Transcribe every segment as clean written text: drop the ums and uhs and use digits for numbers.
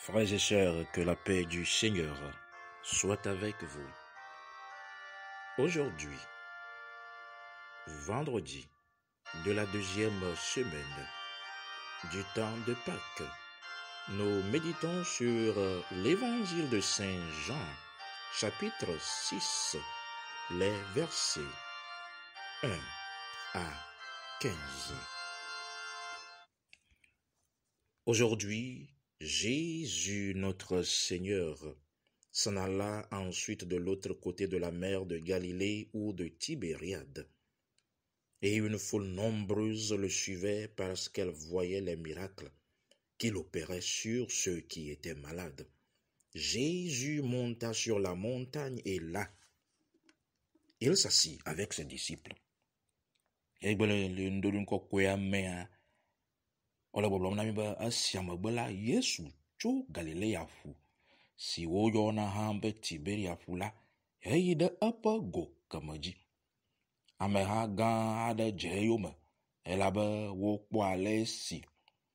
Frères et sœurs, que la paix du Seigneur soit avec vous. Aujourd'hui, vendredi de la deuxième semaine du temps de Pâques, nous méditons sur l'évangile de Saint Jean, chapitre 6, les versets 1 à 15. Aujourd'hui, Jésus, notre Seigneur, s'en alla ensuite de l'autre côté de la mer de Galilée ou de Tibériade. Et une foule nombreuse le suivait parce qu'elle voyait les miracles qu'il opérait sur ceux qui étaient malades. Jésus monta sur la montagne et là, il s'assit avec ses disciples. Ole gbɔgblɔm na mi be esia megbe la, Yesu tso Galilea ƒu si woyɔna hã be Tiberia ƒu la heyi ɖe eƒe go keme dzi. Ameha gã aɖe dze eyome elabe wokpɔ ale si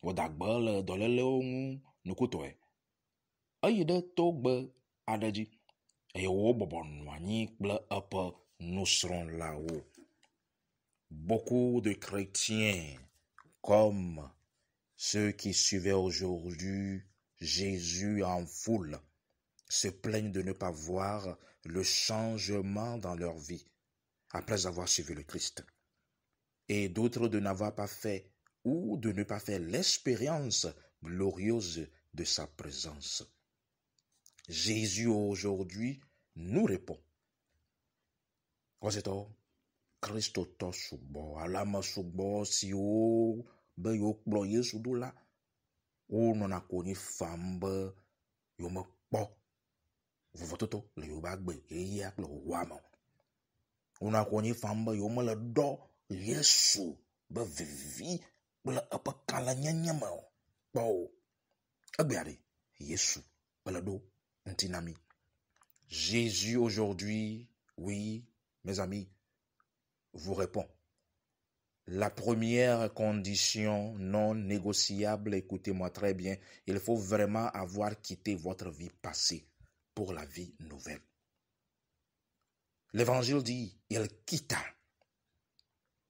wòda gbe le dɔlélewo ŋu nukutɔe. Eyi ɖe togbe aɖe dzi eye wobɔbɔ nɔ anyi kple eƒe nusrɔ̃lawo. Beaucoup de chrétiens comme ceux qui suivaient aujourd'hui Jésus en foule se plaignent de ne pas voir le changement dans leur vie après avoir suivi le Christ. Et d'autres de n'avoir pas fait ou de ne pas faire l'expérience glorieuse de sa présence. Jésus aujourd'hui nous répond. Christo to sugbɔ, alame sugbɔ siwo be yewo Yesu ɖo la, wonɔna konyi fam be yewomekpɔ vovototo le yewo agbe yeyea kple xoxoa me. Wonɔna konyi fam be yewomele ɖɔ Yesu be vivi kple eƒe kalẽnyenye me kpɔ o. Egbea ɖe Yesu kple ɖo ŋuti na mi. Jésus aujourd'hui, oui, mes amis, vous répond. La première condition non négociable, écoutez-moi très bien, il faut vraiment avoir quitté votre vie passée pour la vie nouvelle. L'évangile dit, il quitta.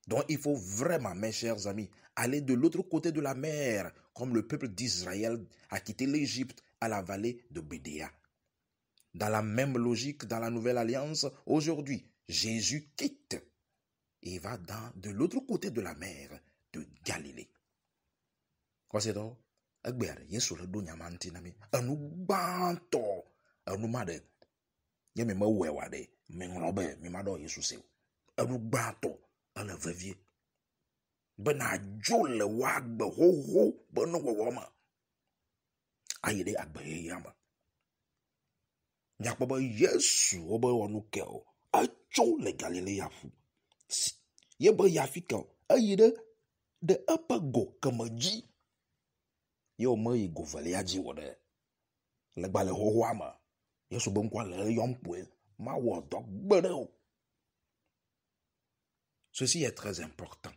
Donc il faut vraiment, mes chers amis, aller de l'autre côté de la mer, comme le peuple d'Israël a quitté l'Égypte à la vallée de Bédéa. Dans la même logique, dans la Nouvelle Alliance, aujourd'hui, Jésus quitte et va de l'autre côté de la mer de Galilée. Quoi c'est donc? Yesu le do nyamanti nami. Anu banto, anu made. Ye me wewa de, me nglobe, me mado Yesu se. Anu banto, anu vevie. Bena jole wagbe ho beno woma. Ayede agbe yama. Nyakbo Yesu obe wonu keo. Acho le Galilea fu. Yebe yafika ayide de eƒe go keme dzi. Ye me yi go velia dzi wo de. Le gbale xoxoa me. Yesu be ŋkua le yɔm kpoe. Ma wɔ dɔ gbe ɖe o. Ceci est très important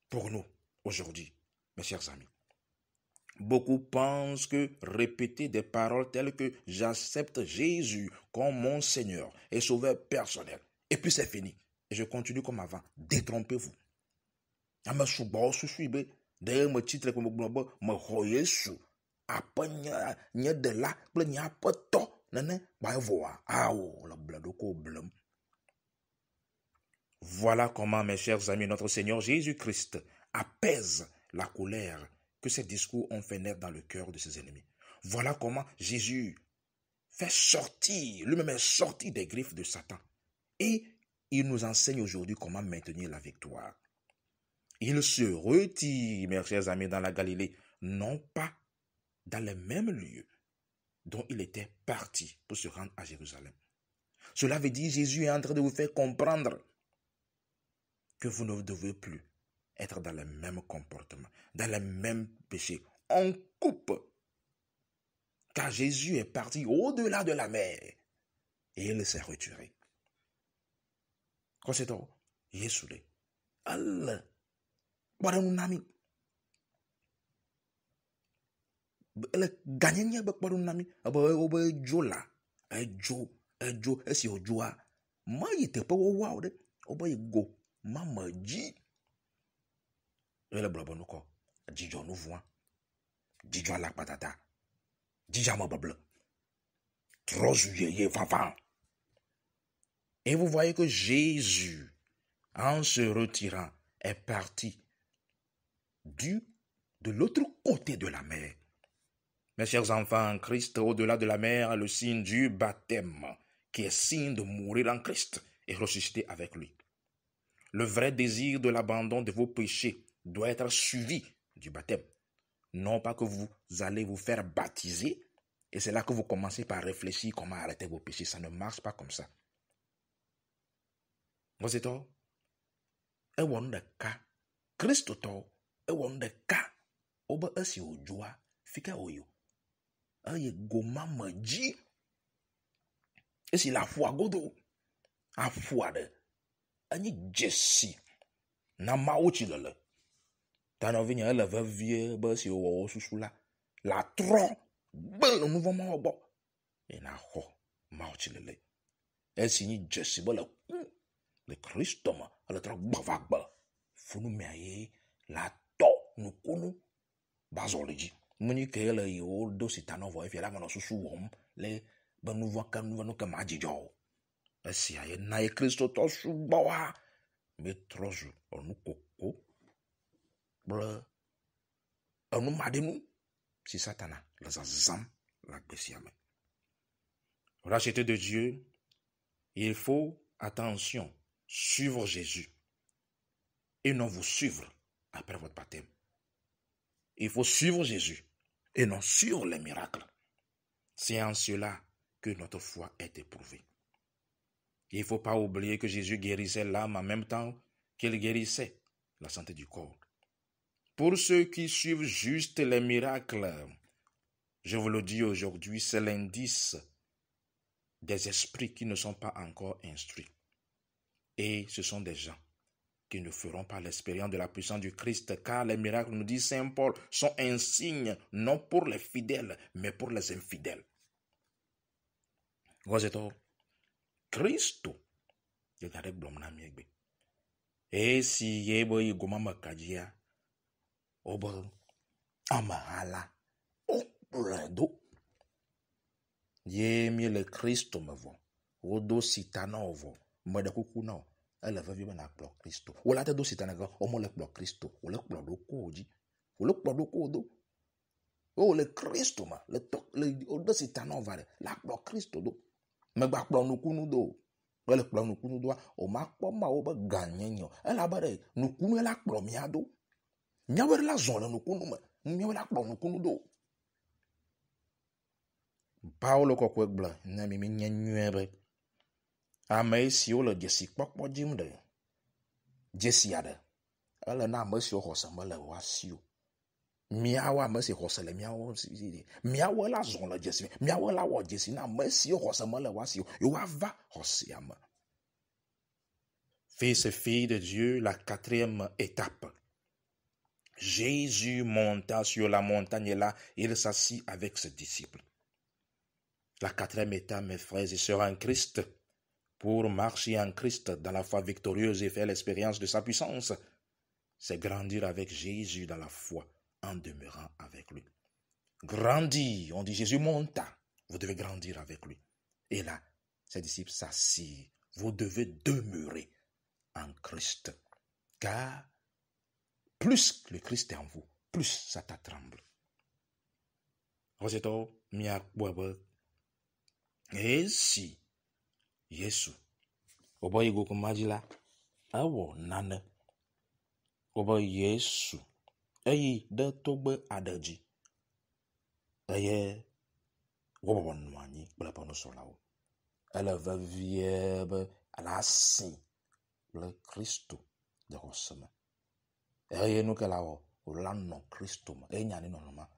pour nous aujourd'hui, mes chers amis. Beaucoup pensent que répéter des paroles telles que j'accepte Jésus comme mon Seigneur et Sauveur personnel. Et puis c'est fini. Et je continue comme avant. Détrompez-vous. Ame sugbɔ susui be de me titre comme me xɔ Yesu aƒe nye ɖela kple nye aƒetɔ nene ba voa awo le bleɖoko blem. Voilà comment, mes chers amis, notre Seigneur Jésus-Christ apaise la colère que ces discours ont fait naître dans le cœur de ses ennemis. Voilà comment Jésus fait sortir, lui-même est sorti des griffes de Satan. Et il nous enseigne aujourd'hui comment maintenir la victoire. Il se retire, mes chers amis, dans la Galilée, non pas dans les mêmes lieux dont il était parti pour se rendre à Jérusalem. Cela veut dire que Jésus est en train de vous faire comprendre que vous ne devez plus être dans les mêmes comportements, dans les mêmes péchés. On coupe. Car Jésus est parti au-delà de la mer et il s'est retiré. Quand c'est tout, Jésus est Allah. Nami. le gagné be kpɔɖo nami ebe wobe dzo la edzo esi wodzoa ma yi teƒe wowawo ɖe wobe yi go ma me dzi ele blɔbe nukɔ dzidzɔ nuvua dzidzɔ la kpatata dzidzɔ me beble trɔzu yeye vava. Et vous voyez que Jésus, en se retirant, est parti de l'autre côté de la mer. Mes chers enfants en Christ, au-delà de la mer, le signe du baptême, qui est signe de mourir en Christ et ressusciter avec lui. Le vrai désir de l'abandon de vos péchés doit être suivi du baptême. Non pas que vous allez vous faire baptiser, et c'est là que vous commencez par réfléchir comment arrêter vos péchés. Ça ne marche pas comme ça. Vous êtes ewɔ ɖeka Kristo tɔ ewɔ ɖeka wobe esi wodzoa fike woyo eye goma me dzi esi le aƒua godo aƒua ɖe enye dzesi na Mawu tsilele ta nɔvinye ele vevie be esi wowɔ wo susu la trɔ gbe le nu vɔ̃ mawo gbɔ ena xɔ Mawu tsilele esi nye dzesi be le ku le Kristo me ele trɔ gbavagbe funumia ye la tɔ nukunu bazɔ le dzi munyi ke le yewo do sitana vɔ efia la manɔ susu wɔm le be nuvɔ ke ma dzidzɔ o esia ye na ye Kristo tɔ sugbɔa be trɔ zu enu koko kple enu maɖinu si Satana le zazam le agbe sia me. Racheté de Dieu, il faut attention suivre Jésus et non vous suivre après votre baptême. Il faut suivre Jésus et non suivre les miracles. C'est en cela que notre foi est éprouvée. Il ne faut pas oublier que Jésus guérissait l'âme en même temps qu'il guérissait la santé du corps. Pour ceux qui suivent juste les miracles, je vous le dis aujourd'hui, c'est l'indice des esprits qui ne sont pas encore instruits. Et ce sont des gens qui ne feront pas l'expérience de la puissance du Christ, car les miracles, nous dit Saint Paul, sont un signe non pour les fidèles, mais pour les infidèles. Vous êtes Christo, je garde blom na miegbe. Et si yebo yi goma makajia, obo amahala, obrado. Ye mi le Christo me vo, odo sitana ovo, me de kuku na. Elle veut vivre dans le Christ. Ou la tête de Satan, on le Christ. Ou le plan de Koji. Ou le plan de Kodo. Oh, le Christ, le de Satan, on va la plan Christ. Mais ba plan nous kunu do. Le plan nous kunu doit. O ma pas ma oba gagner. Elle a barré. Nous kunu la plan miado. Nyawer la zone nous kunu me. Nyawer la plan nous kunu do. Paolo kokwe bla. Na mi nyenyuebe. Ame siwo le dzesi kpɔkpɔ dzim ɖe dzesia ɖe ele na ame siwo xɔse mele woasi o miawo ame si xɔse le miawo si miawo la zɔ le dzesi miawo la wɔ dzesi na ame siwo xɔse mele woasi o yewo ava xɔsia me. Fils et filles de Dieu, la quatrième étape. Jésus monta sur la montagne et là il s'assit avec ses disciples. La quatrième étape, mes frères et sœurs en Christ, pour marcher en Christ dans la foi victorieuse et faire l'expérience de sa puissance, c'est grandir avec Jésus dans la foi en demeurant avec lui. Grandir, on dit Jésus monta, vous devez grandir avec lui. Et là, ses disciples s'assirent, vous devez demeurer en Christ. Car plus le Christ est en vous, plus ça tremble. Et si Yesu obo yigo kumajila awo nane obo Yesu eyi de togbe adeji eye wobo nwanyi kple ponu solawo ele vevie be ala si le Kristo de hoseme eye nu ke lawo la no Kristo me enya ni nonoma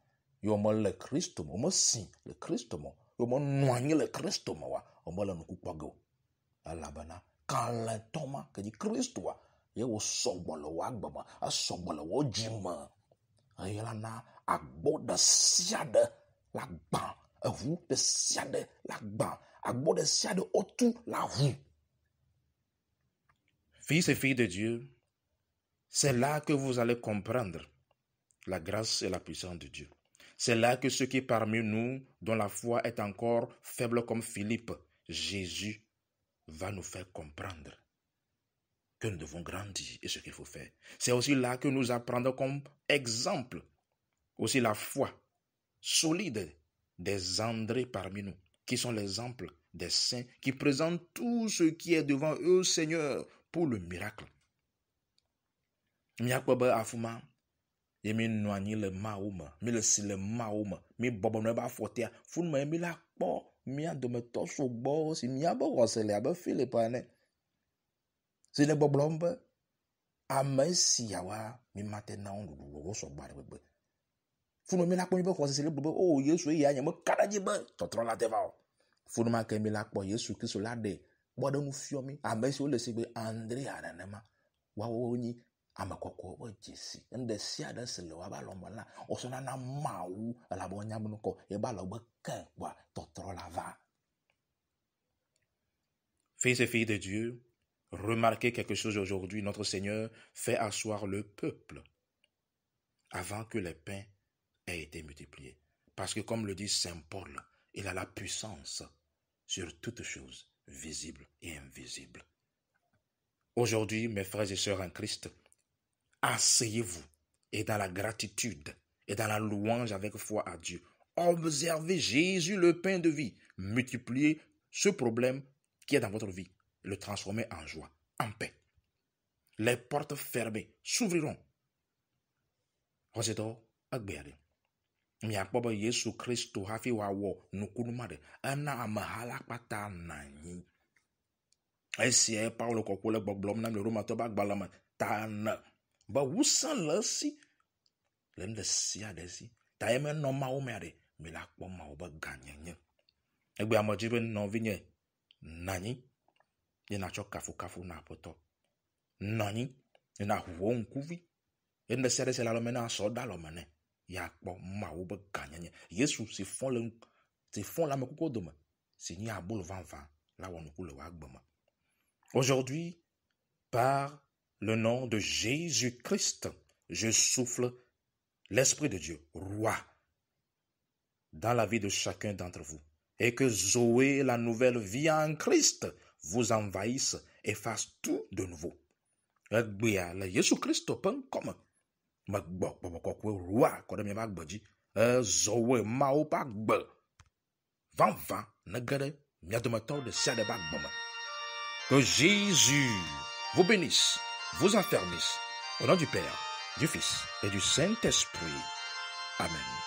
yo mo le Kristo mo mo si le Kristo mo yo mo nwanyi le Kristo mo wa o mo le nu kukpago alabana kan le toma ke di Kristo wa ye wo sɔgbɔ le wo agbe me esɔgbɔ le wo dzime eye la na agbo de sia ɖe la gbã, eʋu de sia ɖe la gbã, agbo de sia ɖe wotu la ʋu. Fils et filles de Dieu, c'est là que vous allez comprendre la grâce et la puissance de Dieu. C'est là que ceux qui parmi nous, dont la foi est encore faible comme Philippe, Jésus va nous faire comprendre que nous devons grandir et ce qu'il faut faire. C'est aussi là que nous apprendrons comme exemple aussi la foi solide des André parmi nous, qui sont l'exemple des saints, qui présentent tout ce qui est devant eux, Seigneur, pour le miracle. Miakpebe afuma, yemi noanyi le maome, mi le si le maome, mi bɔbɔnɔ ebe afɔtia, funme mi la kpɔ mia dometɔ sɔgbɔ si miabe wɔse le abe Philip ene. Si ne gbɔgblɔm be ame siawoa mi mate na wo ɖuɖu wo sɔgbɔ ɖe gbegbe. Funme mi la kpɔ mi be xɔse si le gblɔ be o Yesu eya nye me ka ɖe dzi be tɔtrɔ la te va o. Funme ke mi la kpɔ Yesu Kristo la ɖe bɔ ɖe nu fiɔ mi ame siwo le si be Andrea nenema woawo nyi ame kɔkɔ wo dzesi ŋɖe sia ɖe si le woaba lɔme la wosɔna na Mawu elabe wonyam nu kɔ eba le be ke kpoa tɔtrɔ la va. Fils et filles de Dieu, remarquez quelque chose aujourd'hui. Notre Seigneur fait asseoir le peuple avant que les pains aient été multipliés. Parce que comme le dit Saint Paul, il a la puissance sur toutes choses, visibles et invisibles. Aujourd'hui, mes frères et sœurs en Christ, asseyez-vous et dans la gratitude et dans la louange avec foi à Dieu, observez Jésus le pain de vie, multipliez ce problème qui est dans votre vie, le transformer en joie, en paix. Les portes fermées s'ouvriront. Rosedo agbeade. Miakpɔ be Yesu Kristo hafi wawɔ nukunuma ɖe ena ameha la kpata nanyi. Esia Paulo kɔkɔ le gbɔgblɔm na mi le Romatɔ be agbalẽ me ta ne be wusẽ le esi le nu ɖe sia ɖe si ta ye menɔ Mawu mea ɖe mi la kpɔ Mawu be gãnyenye. Egbe ame dzi be nɔvinye nanyi ye natsɔ kafukafu na Aƒetɔ. Nanyi ye na ʋuwo ŋkuvi ye nu ɖe sia ɖe si le alɔme na sɔ da alɔme nɛ ya kpɔ Mawu be gãnyenye. Yesu si fɔ̃ le ame kukuwo dome si nye abolo vavã la wɔ nuku le wo agbe me. Aujourd'hui, par le nom de Jésus-Christ, je souffle l'Esprit de Dieu, roi, dans la vie de chacun d'entre vous. Et que Zoé, la nouvelle vie en Christ, vous envahisse et fasse tout de nouveau. Jésus-Christ, comme ma roi, quand même ma gbadji, Zoé, mao pa gbe, van, negade, miadomato de sia de bag bama. Que Jésus vous bénisse, vous affermisse, au nom du Père, du Fils et du Saint-Esprit. Amen.